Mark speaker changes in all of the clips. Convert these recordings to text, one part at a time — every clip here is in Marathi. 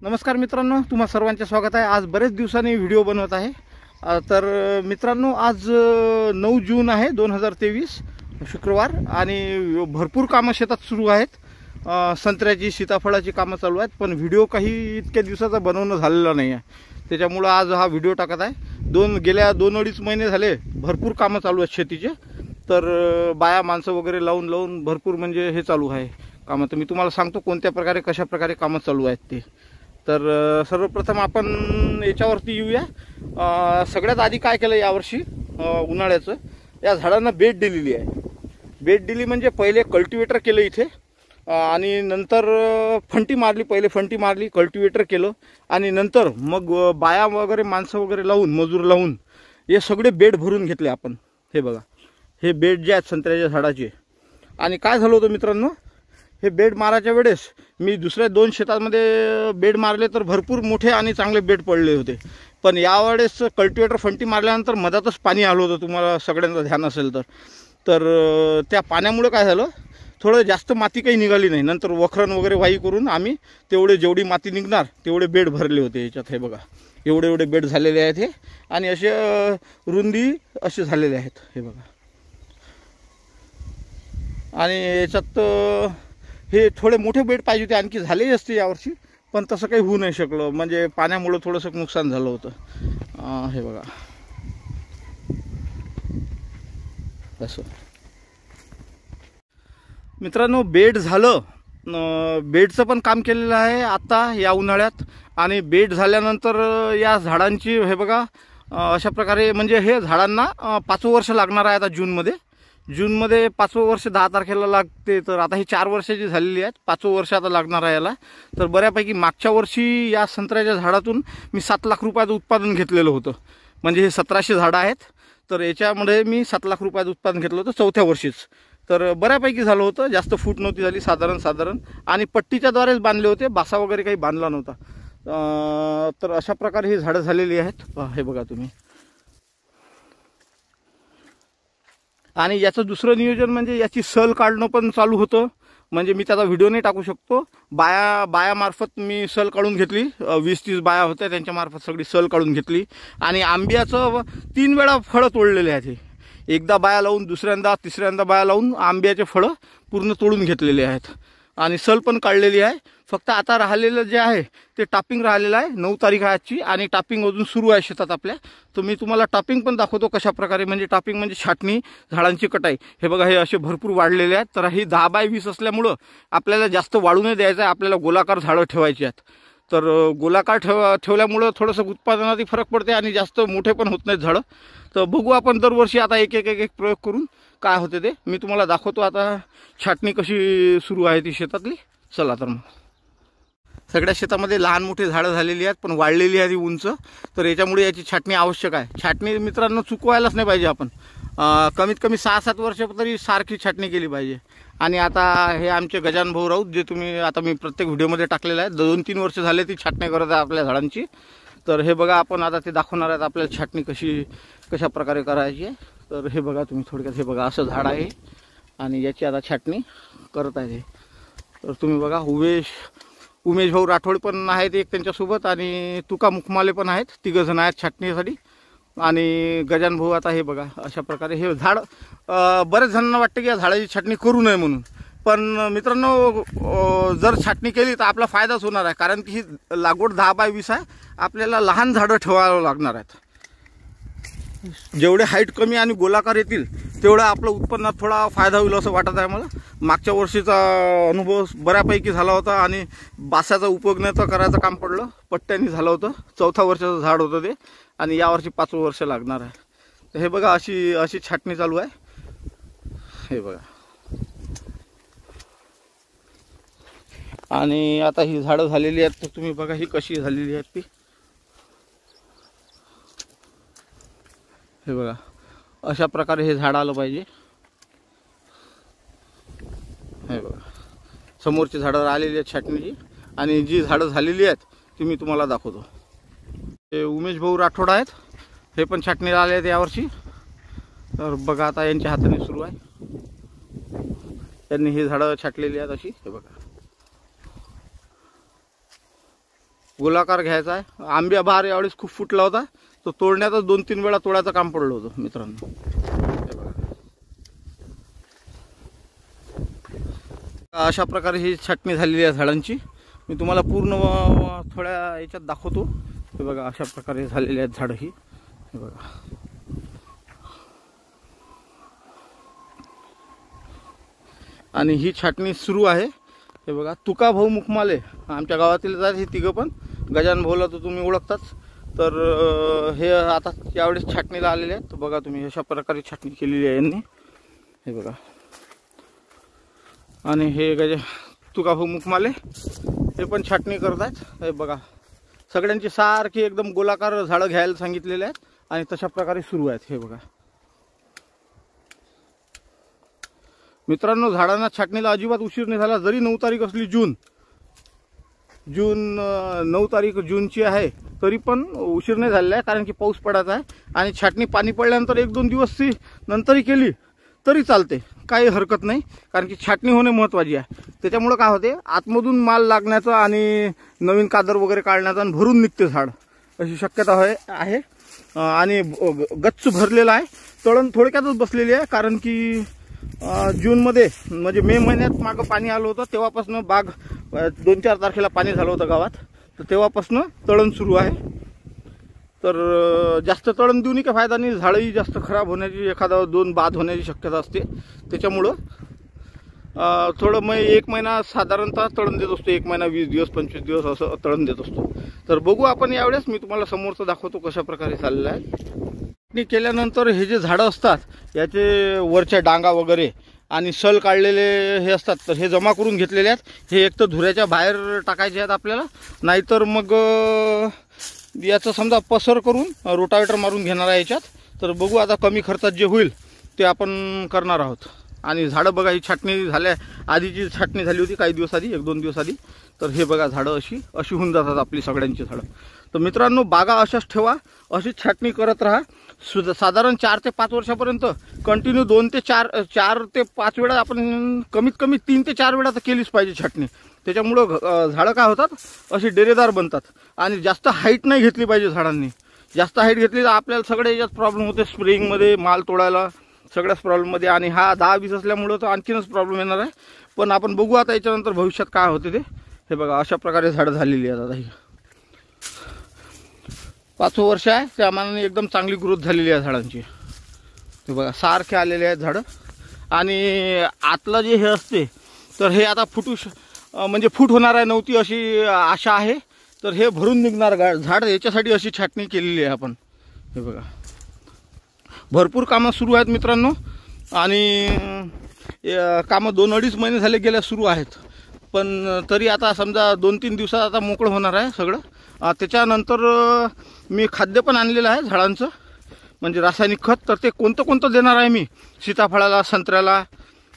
Speaker 1: नमस्कार मित्रांनो, तुम्हा सर्वांचे स्वागत आहे। आज बरेच दिवसांनी व्हिडिओ बनवत आहे। तर मित्रांनो, आज 9 जून आहे 2023 शुक्रवार आणि भरपूर कामं शेतात सुरू आहेत। संत्र्याची सीताफळाची कामं चालू आहेत, पण व्हिडिओ काही इतक्या दिवसाचा बनवणं झालेला नाही आहे। त्याच्यामुळे आज हा व्हिडिओ टाकत आहे। गेल्या 2-2.5 महिने झाले भरपूर कामं चालू आहेत शेतीचे। तर बाया माणसं वगैरे लावून भरपूर म्हणजे हे चालू आहे कामं। तर मी तुम्हाला सांगतो कोणत्या प्रकारे कशा प्रकारे कामं चालू आहेत ते। तर सर्वप्रथम आपण याच्यावरती येऊया। सगळ्यात आधी काय केलं यावर्षी उन्हाळ्याचं, या झाडांना बेड दिलेली आहे। बेड दिली म्हणजे पहिले कल्टिवेटर केलं इथे आणि नंतर फंटी मारली। पहिले फंटी मारली, कल्टिवेटर केलं आणि नंतर मग बाया वगैरे माणसं वगैरे लावून मजूर लावून हे सगळे बेड भरून घेतले आपण। हे बघा, हे बेड जे आहेत संत्र्याच्या झाडाचे। आणि काय झालं होतं मित्रांनो, हे बेड मारायच्या वेळेस मी दुसऱ्या 2 शेतांमध्ये बेड मारले तर भरपूर मोठे आणि चांगले बेड पडले होते। पण यावेळेस कल्टिवेटर फंटी मारल्यानंतर मधातच पाणी आलं होतं, तुम्हाला सगळ्यांचं ध्यान असेल तर त्या पाण्यामुळे काय झालं, थोडं जास्त माती काही निघाली नाही। नंतर वखरण वगैरे वाही करून आम्ही जेवढी माती निघणार तेवढे बेड भरले होते याच्यात। हे बघा, एवढे बेड झालेले आहेत हे, आणि असे रुंदी असे झालेले आहेत। हे बघा, आणि याच्यात हे थोडे मोठे बेड पाहिजे होते, आणखी झालेही असते यावर्षी, पण तसं काही होऊ नाही शकलं, म्हणजे पाण्यामुळे थोडंसं नुकसान झालं होतं। हे बघा असं मित्रांनो, बेड झालं। बेडचं पण काम केलेलं आहे आता या उन्हाळ्यात। आणि बेड झाल्यानंतर या झाडांची हे बघा अशा प्रकारे, म्हणजे हे झाडांना 5वं वर्ष लागणार आहे आता जूनमध्ये 5वं वर्ष 10 तारखेला लागते। तर आता ही 4 वर्षाची झालेली आहेत, 5वं वर्ष आता लागणार आहे याला। तर बऱ्यापैकी मागच्या वर्षी या संत्र्याच्या झाडातून मी 7 लाख रुपयाचं उत्पादन घेतलेलं होतं। म्हणजे हे 1700 झाडं आहेत, तर याच्यामध्ये मी 7 लाख रुपयाचं उत्पादन घेतलं होतं 4थ्या वर्षीच। तर बऱ्यापैकी झालं होतं, जास्त फूट नव्हती झाली, साधारण आणि पट्टीच्याद्वारेच बांधले होते, बासा वगैरे काही बांधला नव्हता। तर अशा प्रकारे ही झाडं झालेली आहेत। हे बघा तुम्ही। आणि याचं दुसरं नियोजन म्हणजे याची सल काढणं पण चालू होतं। म्हणजे मी त्याचा व्हिडिओ नाही टाकू शकतो। बायामार्फत मी सल काढून घेतली, 20-30 बाया होत्या, त्यांच्यामार्फत सगळी सल काढून घेतली। आणि आंब्याचं 3 वेळा फळं तोडलेले आहेत हे। एकदा बाया लावून, दुसऱ्यांदा तिसऱ्यांदा बाया लावून आंब्याचे फळं पूर्ण तोडून घेतलेले आहेत आणि सल पण काढलेली आहे। फक्त आता राहिलेलं जे आहे ते टापिंग राहिलेलं आहे। 9 तारीख आहे आजची आणि टापिंग अजून सुरू आहे शेतात आपल्या। तर मी तुम्हाला टापिंग पण दाखवतो कशा प्रकारे, म्हणजे टापिंग म्हणजे छाटणी, झाडांची कटाई। हे बघा, हे असे भरपूर वाढलेले आहेत। तर ही 10 बाय 20 असल्यामुळं आपल्याला जास्त वाढू नाही द्यायचं आहे, आपल्याला गोलाकार झाडं ठेवायची आहेत। तर गोलाकार ठेवल्यामुळं थोडंसं उत्पादनातही फरक पडते आणि जास्त मोठे पण होत नाहीत झाडं। तर बघू आपण दरवर्षी आता एक प्रयोग करून काय होते ते मी तुम्हाला दाखवतो। आता छाटणी कशी सुरू आहे ती शेतातली, चला तर मग। सगळ्या शेतामध्ये लहान मोठी झाडं झालेली आहेत, पण वाढलेली आहे ती उंच। तर याच्यामुळे याची छाटणी आवश्यक आहे। छाटणी मित्रांनो चुकवायलाच नाही पाहिजे आपण। कमीत कमी 6-7 वर्ष तरी सारखी छाटणी केली पाहिजे। आणि आता हे आमचे गजानन भाऊ राऊत, जे तुम्ही आता मी प्रत्येक व्हिडिओमध्ये टाकलेलं आहे, 2-3 वर्ष झाले ती छाटणी करत आहे आपल्या झाडांची। तर हे बघा, आपण आता ते दाखवणार आहेत आपल्याला छाटणी कशा प्रकारे करायची आहे। तर हे बघा तुम्ही थोडक्यात, हे बघा असं झाड आहे आणि याची आता छाटणी करत आहे। तर तुम्ही बघा, उमेश भाऊ राठोड पण आहेत एक त्यांच्यासोबत, आणि तुका मुखमाले पण आहेत, 3 जण आहेत छाटणीसाठी। आणि गजानन भाऊ आता हे बघा अशा प्रकारे हे झाड, बरेच जणांना वाटतं की या झाडाची छाटणी करू नये म्हणून, पण मित्रांनो जर छाटणी केली तर आपला फायदाच होणार आहे। कारण की ही लागवड 10 बाय 20 आहे, आपल्याला लहान झाडं ठेवावं लागणार आहेत। जेवढे हाईट कमी आणि गोलाकार येतील तेवढा आपलं उत्पन्नात थोडा फायदा होईल असं वाटत आहे मला। मागच्या वर्षीचा अनुभव बऱ्यापैकी झाला होता आणि बासाचा उपयोग नाही करायचं काम पडलं, पट्ट्यांनी झालं होतं। 4थ्या वर्षाचं झाड होतं ते, आणि यावर्षी 5वं वर्ष लागणार आहे। तर हे बघा, अशी छाटणी चालू आहे। हे बघा, आणि आता ही झाडं झालेली आहेत, तर तुम्ही बघा ही कशी झालेली आहेत ती। हे बघा, अशा प्रकारे हे झाड आलं पाहिजे। हे बघा, समोरची झाडं आलेली आहेत छाटणीची, आणि जी झाडं झालेली आहेत ती मी तुम्हाला दाखवतो। हे उमेश भाऊ राठोड आहेत, हे पण छाटणीला आले आहेत यावर्षी। तर बघा, आता यांच्या हाताने सुरू आहे, त्यांनी ही झाडं छाटलेली आहेत अशी। हे बघा, गोलाकार घ्यायचा आहे. आंब्या बहार यावेळेस खूप फुटला होता, तो तोडण्यातच 2-3 वेळा तोडायचं काम पडलं होतं मित्रांनो. हे बघा. अशा प्रकारे ही छाटणी झालेली आहे झाडांची. मी तुम्हाला पूर्ण थोड्या याच्यात दाखवतो. हे बघा अशा प्रकारे झालेली आहेत झाडं ही. हे बघा. आणि ही छाटणी सुरू आहे. हे बघा तुका भाऊ मुखमाले आमच्या गावातील आहेत हे तिघं पण. गजानन भाऊला तर तुम्ही ओळखताच. तर हे आता यावेळेस छाटणीला आलेले आहेत. बघा तुम्ही अशा प्रकारे छाटणी केलेली आहे यांनी. हे बघा. आणि हे तुका भाऊ मुखमाले हे पण छाटणी करत आहेत. हे बघा सगळ्यांची सारखी एकदम गोलाकार झाडं घ्यायला सांगितलेले आहेत आणि तशा प्रकारे सुरू आहेत. हे बघा मित्रांनो, झाडांना छाटणीला अजिबात उशीर नाही झाला. जरी 9 तारीख असली जून 9 तारीख जूनची आहे तरी पण उशीर नाही झालेला आहे, कारण की पाऊस पडायचा आहे. आणि छाटणी पाणी पडल्यानंतर 1-2 दिवस नंतरही केली तरी चालते, काही हरकत नाही, कारण की छाटणी होणे महत्त्वाची आहे. त्याच्यामुळं काय होते, आतमधून माल लागण्याचं आणि नवीन कादर वगैरे काढण्याचा आणि भरून निघते झाड अशी शक्यता आहे. आणि गच्च भरलेला आहे. तळण थोडक्यातच बसलेली आहे, कारण की जूनमध्ये म्हणजे मे महिन्यात मागं पाणी आलं होतं, तेव्हापासून बाग 2-4 तारखेला पाणी झालं होतं गावात, तर तेव्हापासून तळण सुरू आहे. तर जास्त तळण देऊनही काही फायदा नाही, झाडंही जास्त खराब होण्याची, 1-2 बाद होण्याची शक्यता असते. त्याच्यामुळं थोडं मग 1 महिना साधारणतः तळण देत असतो. 1 महिना 20 दिवस 25 दिवस असं तळण देत असतो. तर बघू आपण यावेळेस. मी तुम्हाला समोरचं दाखवतो कशा प्रकारे चाललेलं आहे. छाटणी केल्यानंतर हे जे झाडं असतात याचे वरच्या डांगा वगैरे आणि सल काढलेले हे असतात, तर हे जमा करून घेतलेले आहेत. हे एक तर धुऱ्याच्या बाहेर टाकायचे आहेत आपल्याला, नाहीतर मग याचं समजा पसर करून रोटावेटर मारून घेणार आहे याच्यात. तर बघू आता कमी खर्चात जे होईल ते आपण करणार आहोत. आणि झाडं बघा, ही छाटणी झाल्या आधीची छाटणी झाली होती काही दिवस आधी, 1-2 दिवस आधी. तर हे बघा झाडं अशी होऊन जातात आपली सगळ्यांची झाडं. तर मित्रांनो, बागा अशाच ठेवा, अशीच छाटणी करत राहा. साधारण 4 ते 5 वर्षापर्यंत कंटिन्यू 2 ते 4 ते 5 वेळा आपण कमीत कमी 3 ते 4 वेळा तर केलीच पाहिजे छाटणी. त्याच्यामुळं झाडं काय होतात, अशी डेरेदार बनतात. आणि जास्त हाईट नाही घेतली पाहिजे झाडांनी. जास्त हाईट घेतली तर आपल्याला सगळे याच्यात प्रॉब्लेम होते, स्प्रेइंगमध्ये, माल तोडायला, सगळ्याच प्रॉब्लेममध्ये. आणि हा 10-20 असल्यामुळं तर आणखीनच प्रॉब्लेम येणार आहे. पण आपण बघू आता याच्यानंतर भविष्यात काय होते ते. हे बघा अशा प्रकारे झाडं झालेली आहेत आता. ही 5 वर्ष आहे, त्या मानाने एकदम चांगली ग्रोथ झालेली आहे झाडांची. हे बघा सारखे आलेले आहेत झाडं. आणि आतलं जे हे असते तर हे आता म्हणजे फूट होणार आहे नव्हती अशी आशा आहे. तर हे भरून निघणार झाड, याच्यासाठी अशी छाटणी केलेली आहे आपण. हे बघा भरपूर कामं सुरू आहेत मित्रांनो. आणि कामं 2-2.5 महिने झाले गेल्या सुरू आहेत. पण तरी आता समजा 2-3 दिवसात आता मोकळं होणार आहे सगळं. त्याच्यानंतर मी खाद्य पण आणलेलं आहे झाडांचं, म्हणजे रासायनिक खत. तर ते कोणतं देणार आहे मी सीताफळाला, संत्र्याला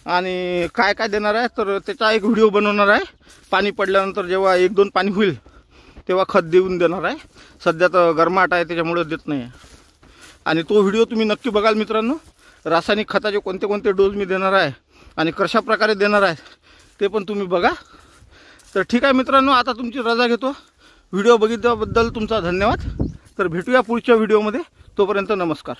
Speaker 1: आणि काय काय देणार आहे, तर त्याचा एक व्हिडिओ बनवणार आहे. पाणी पडल्यानंतर जेव्हा 1-2 पाणी होईल तेव्हा खत देऊन देणार आहे. सध्या तर गरमाट आहे त्याच्यामुळं देत नाही आहे. आणि तो व्हिडिओ तुम्ही नक्की बघाल मित्रांनो. रासायनिक खताचे कोणते डोस मी देणार आहे आणि कशा प्रकारे देणार आहे ते पण तुम्ही बघा. तर ठीक आहे मित्रांनो, आता तुमची रजा घेतो. व्हिडिओ बघितल्याबद्दल तुमचा धन्यवाद. तर भेटूया पुढच्या व्हिडिओमध्ये. तोपर्यंत नमस्कार.